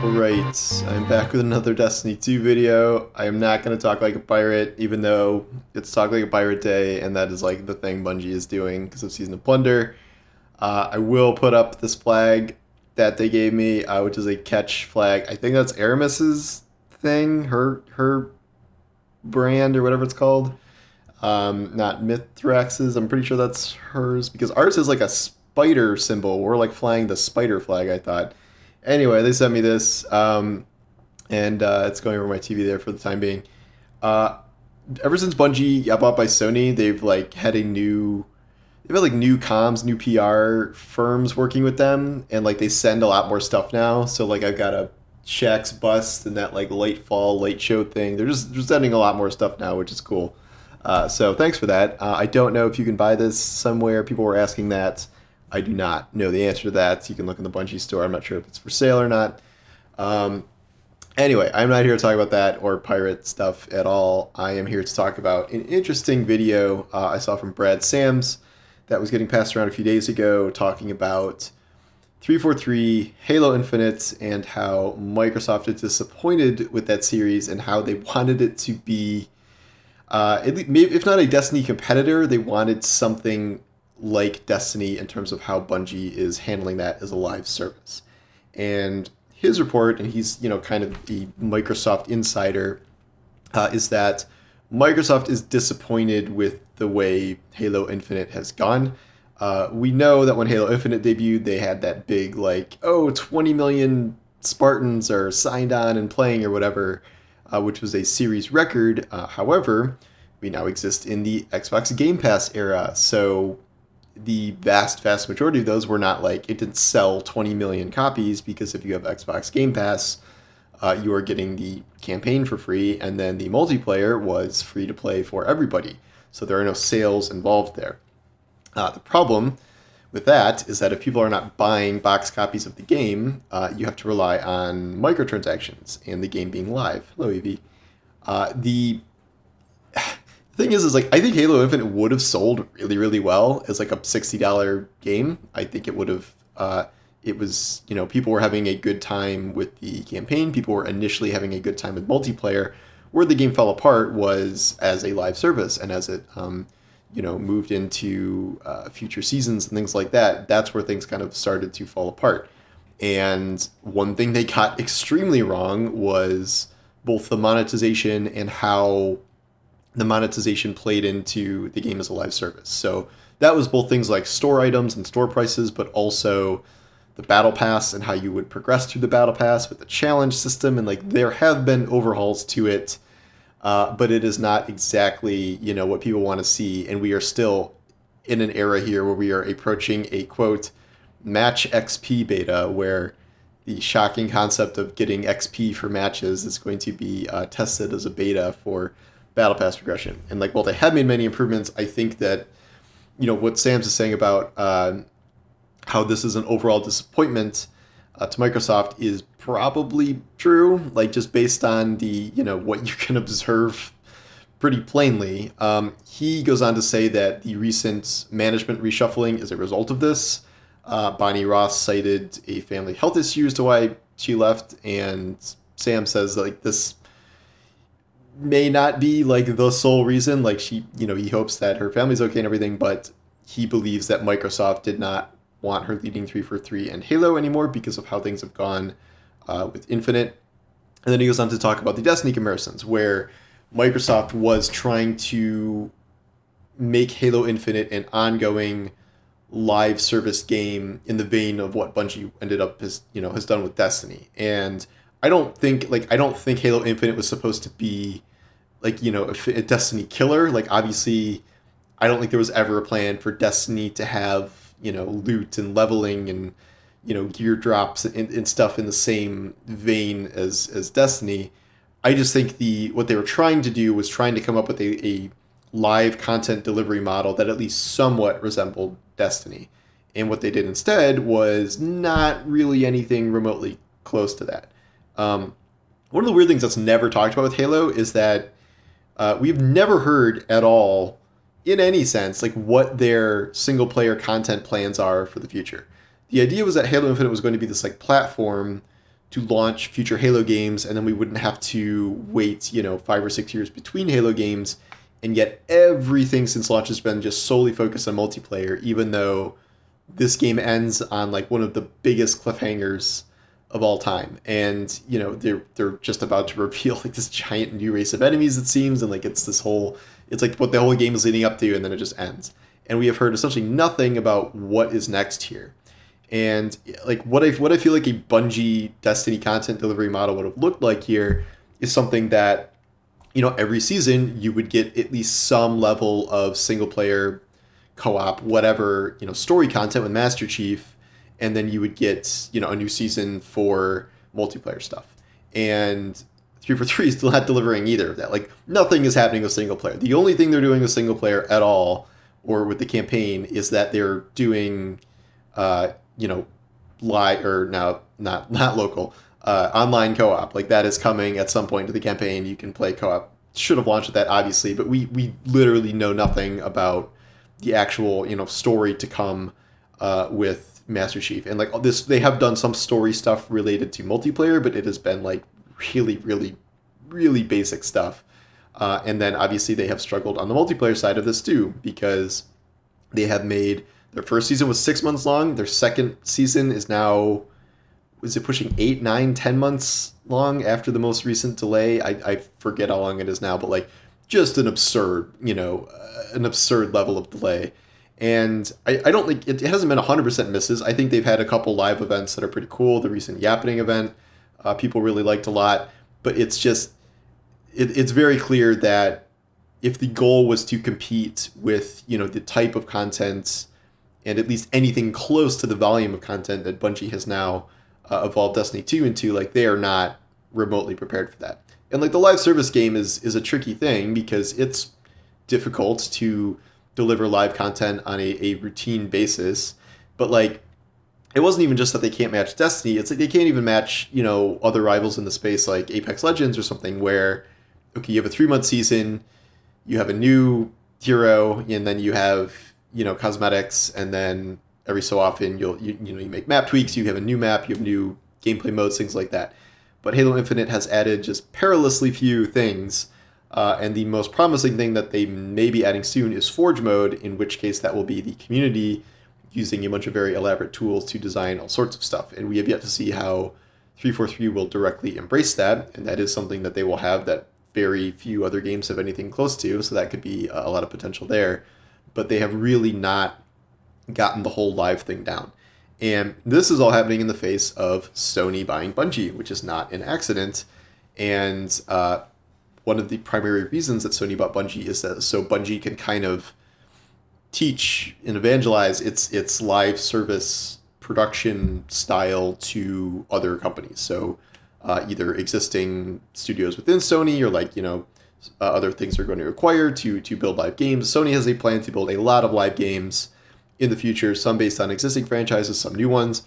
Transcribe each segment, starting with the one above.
Alright, I'm back with another Destiny 2 video. I am not going to talk like a pirate, even though it's Talk Like a Pirate Day, and that is like the thing Bungie is doing because of Season of Plunder. I will put up this flag that they gave me, which is a catch flag. I think that's Aramis's thing, her brand or whatever it's called. Not Mithrex's. I'm pretty sure that's hers because ours is like a spider symbol. We're like flying the spider flag, I thought. Anyway, they sent me this, and it's going over my TV there for the time being. Uh, Ever since Bungie got bought by Sony, they've had like new comms, new PR firms working with them, and like they send a lot more stuff now. So like I've got a Shaq's bust and that like late fall, late show thing. They're just sending a lot more stuff now, which is cool. So thanks for that. I don't know if you can buy this somewhere. People were asking that. I do not know the answer to that. You can look in the Bungie store. I'm not sure if it's for sale or not. Um, anyway, I'm not here to talk about that or pirate stuff at all. I am here to talk about an interesting video I saw from Brad Sams that was getting passed around a few days ago talking about 343 Halo Infinite and how Microsoft is disappointed with that series and how they wanted it to be, if not a Destiny competitor, they wanted something like Destiny in terms of how Bungie is handling that as a live service. And his report, and he's kind of the Microsoft insider, is that Microsoft is disappointed with the way Halo Infinite has gone. We know that when Halo Infinite debuted, they had that big 20 million Spartans are signed on and playing or whatever, which was a series record. However, we now exist in the Xbox Game Pass era, so the vast majority of those were not it didn't sell 20 million copies, because if you have Xbox Game Pass, you are getting the campaign for free, and then the multiplayer was free to play for everybody. So there are no sales involved there. The problem with that is that if people are not buying box copies of the game, you have to rely on microtransactions and the game being live. Hello, Evie. The thing is I think Halo Infinite would have sold really, really well as like a $60 game. I think it would have. It was, people were having a good time with the campaign. People were initially having a good time with multiplayer. Where the game fell apart was as a live service, and as it, moved into future seasons and things like that. That's where things kind of started to fall apart. And one thing they got extremely wrong was both the monetization and how the monetization played into the game as a live service. So that was both things like store items and store prices, but also the battle pass and how you would progress through the battle pass with the challenge system. And there have been overhauls to it, but it is not exactly, what people want to see. And we are still in an era here where we are approaching a quote match XP beta, where the shocking concept of getting XP for matches is going to be tested as a beta for battle pass progression. And while they have made many improvements, I think that what Sam's is saying about how this is an overall disappointment to Microsoft is probably true, just based on the what you can observe pretty plainly. He goes on to say that the recent management reshuffling is a result of this. Bonnie Ross cited a family health issue as to why she left, and Sam says this may not be the sole reason. He hopes that her family's okay and everything, but he believes that Microsoft did not want her leading 343 and Halo anymore because of how things have gone with Infinite. And then he goes on to talk about the Destiny comparisons, where Microsoft was trying to make Halo Infinite an ongoing live service game in the vein of what Bungie ended up has done with Destiny. And I don't think Halo Infinite was supposed to be a Destiny killer. Obviously, I don't think there was ever a plan for Destiny to have loot and leveling and gear drops and stuff in the same vein as Destiny. I just think what they were trying to do was trying to come up with a live content delivery model that at least somewhat resembled Destiny. And what they did instead was not really anything remotely close to that. One of the weird things that's never talked about with Halo is that we've never heard at all, in any sense, what their single player content plans are for the future. The idea was that Halo Infinite was going to be this platform to launch future Halo games, and then we wouldn't have to wait, 5 or 6 years between Halo games. And yet everything since launch has been just solely focused on multiplayer, even though this game ends on like one of the biggest cliffhangers of all time. And, they're just about to reveal like this giant new race of enemies, it seems, and like it's like what the whole game is leading up to, and then it just ends. And we have heard essentially nothing about what is next here. And like what I feel like a Bungie Destiny content delivery model would have looked like here is something that, every season you would get at least some level of single player co-op, whatever, story content with Master Chief, and then you would get, a new season for multiplayer stuff. And 343 is still not delivering either of that. Like, nothing is happening with single player. The only thing they're doing with single player at all, or with the campaign, is that they're doing, live, or now not local, online co-op. Like, that is coming at some point to the campaign. You can play co-op. Should have launched with that, obviously, but we literally know nothing about the actual, story to come with Master Chief. And like this, they have done some story stuff related to multiplayer, but it has been like really, really, really basic stuff. And then obviously they have struggled on the multiplayer side of this too, because they have made, their first season was 6 months long. Their second season is now, is it pushing 8, 9, 10 months long after the most recent delay? I forget how long it is now, but like just an absurd, an absurd level of delay. And I don't think, it hasn't been 100% misses. I think they've had a couple live events that are pretty cool. The recent Yappening event, people really liked a lot, but it's just, it's very clear that if the goal was to compete with, the type of content and at least anything close to the volume of content that Bungie has now evolved Destiny 2 into, like, they are not remotely prepared for that. And like the live service game is a tricky thing because it's difficult to deliver live content on a routine basis. But like, it wasn't even just that they can't match Destiny. It's like they can't even match, other rivals in the space like Apex Legends or something where, okay, you have a 3-month season, you have a new hero, and then you have, cosmetics, and then every so often you make map tweaks, you have a new map, you have new gameplay modes, things like that. But Halo Infinite has added just perilously few things, and the most promising thing that they may be adding soon is Forge mode, in which case that will be the community using a bunch of very elaborate tools to design all sorts of stuff. And we have yet to see how 343 will directly embrace that, and that is something that they will have that very few other games have anything close to, so that could be a lot of potential there. But they have really not gotten the whole live thing down. And this is all happening in the face of Sony buying Bungie, which is not an accident. And one of the primary reasons that Sony bought Bungie is that so Bungie can kind of teach and evangelize its live service production style to other companies. So either existing studios within Sony or like, other things they're going to acquire to build live games. Sony has a plan to build a lot of live games in the future, some based on existing franchises, some new ones.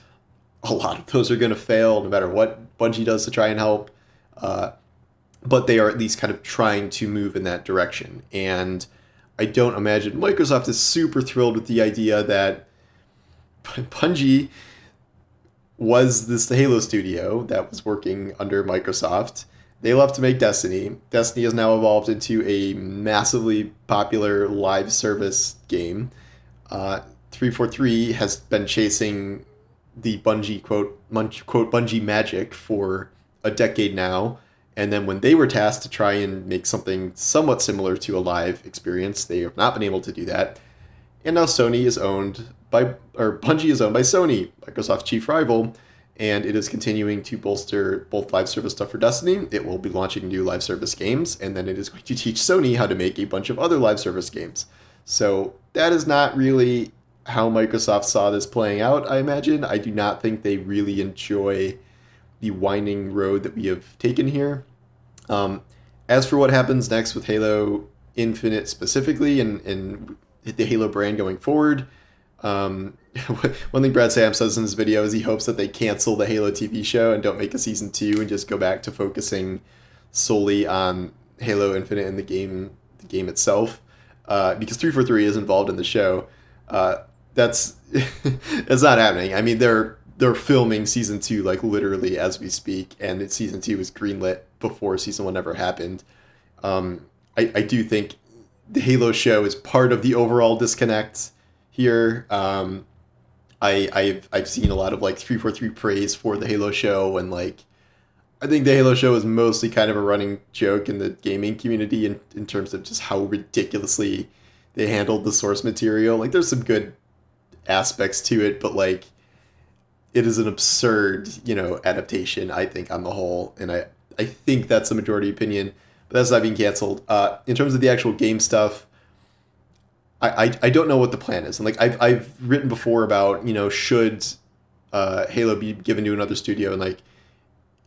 A lot of those are going to fail no matter what Bungie does to try and help. But they are at least kind of trying to move in that direction. And I don't imagine Microsoft is super thrilled with the idea that Bungie was the Halo studio that was working under Microsoft. They love to make Destiny. Destiny has now evolved into a massively popular live service game. 343 has been chasing the Bungie, quote, Bungie magic for a decade now. And then when they were tasked to try and make something somewhat similar to a live experience, they have not been able to do that. And now Bungie is owned by Sony, Microsoft's chief rival, and it is continuing to bolster both live service stuff for Destiny. It will be launching new live service games, and then it is going to teach Sony how to make a bunch of other live service games. So that is not really how Microsoft saw this playing out, I imagine. I do not think they really enjoy the winding road that we have taken here. As for what happens next with Halo Infinite specifically and the Halo brand going forward, one thing Brad Sam says in his video is he hopes that they cancel the Halo TV show and don't make a season 2 and just go back to focusing solely on Halo Infinite and the game itself, because 343 is involved in the show. That's it's not happening. I mean, they're they're filming season 2 like literally as we speak, and season 2 was greenlit before season 1 ever happened. I do think the Halo show is part of the overall disconnect here. I've seen a lot of like 343 praise for the Halo show, and like I think the Halo show is mostly kind of a running joke in the gaming community in terms of just how ridiculously they handled the source material. Like there's some good aspects to it, but like it is an absurd, adaptation, I think, on the whole, and I think that's the majority opinion, but that's not being canceled. In terms of the actual game stuff, I don't know what the plan is, and like I've written before about should Halo be given to another studio, and like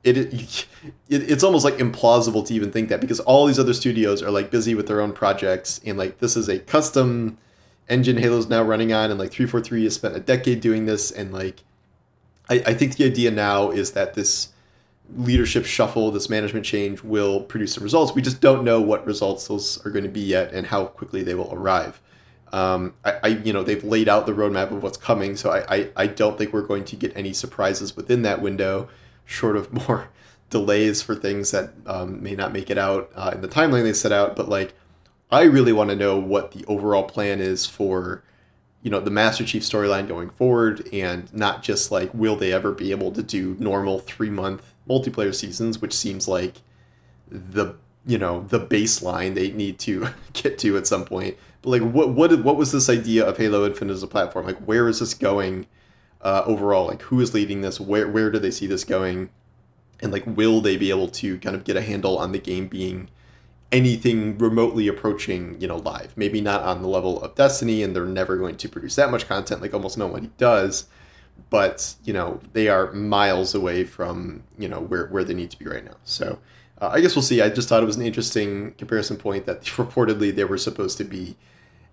it's almost like implausible to even think that, because all these other studios are like busy with their own projects, and like this is a custom engine Halo's now running on, and like 343 has spent a decade doing this, and like I think the idea now is that this leadership shuffle, this management change will produce some results. We just don't know what results those are going to be yet and how quickly they will arrive. They've laid out the roadmap of what's coming, so I don't think we're going to get any surprises within that window, short of more delays for things that may not make it out in the timeline they set out. But like, I really want to know what the overall plan is for the Master Chief storyline going forward, and not just like, will they ever be able to do normal 3-month multiplayer seasons, which seems like the baseline they need to get to at some point. But like, what was this idea of Halo Infinite as a platform? Like, where is this going overall? Like, who is leading this? Where do they see this going? And like, will they be able to kind of get a handle on the game being anything remotely approaching live? Maybe not on the level of Destiny, and they're never going to produce that much content, like almost nobody does, but they are miles away from where they need to be right now. So I guess we'll see. I just thought it was an interesting comparison point that reportedly they were supposed to be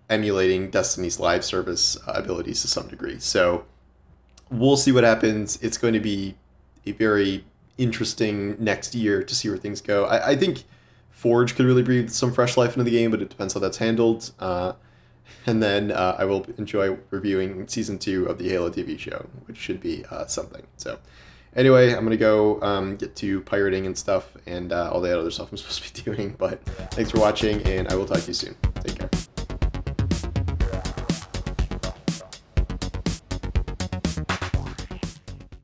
emulating Destiny's live service abilities to some degree. So we'll see what happens. It's going to be a very interesting next year to see where things go. I think Forge could really breathe some fresh life into the game, but it depends how that's handled. And then I will enjoy reviewing season 2 of the Halo TV show, which should be something. So anyway, I'm going to go get to pirating and stuff, and all the other stuff I'm supposed to be doing. But thanks for watching, and I will talk to you soon. Take care.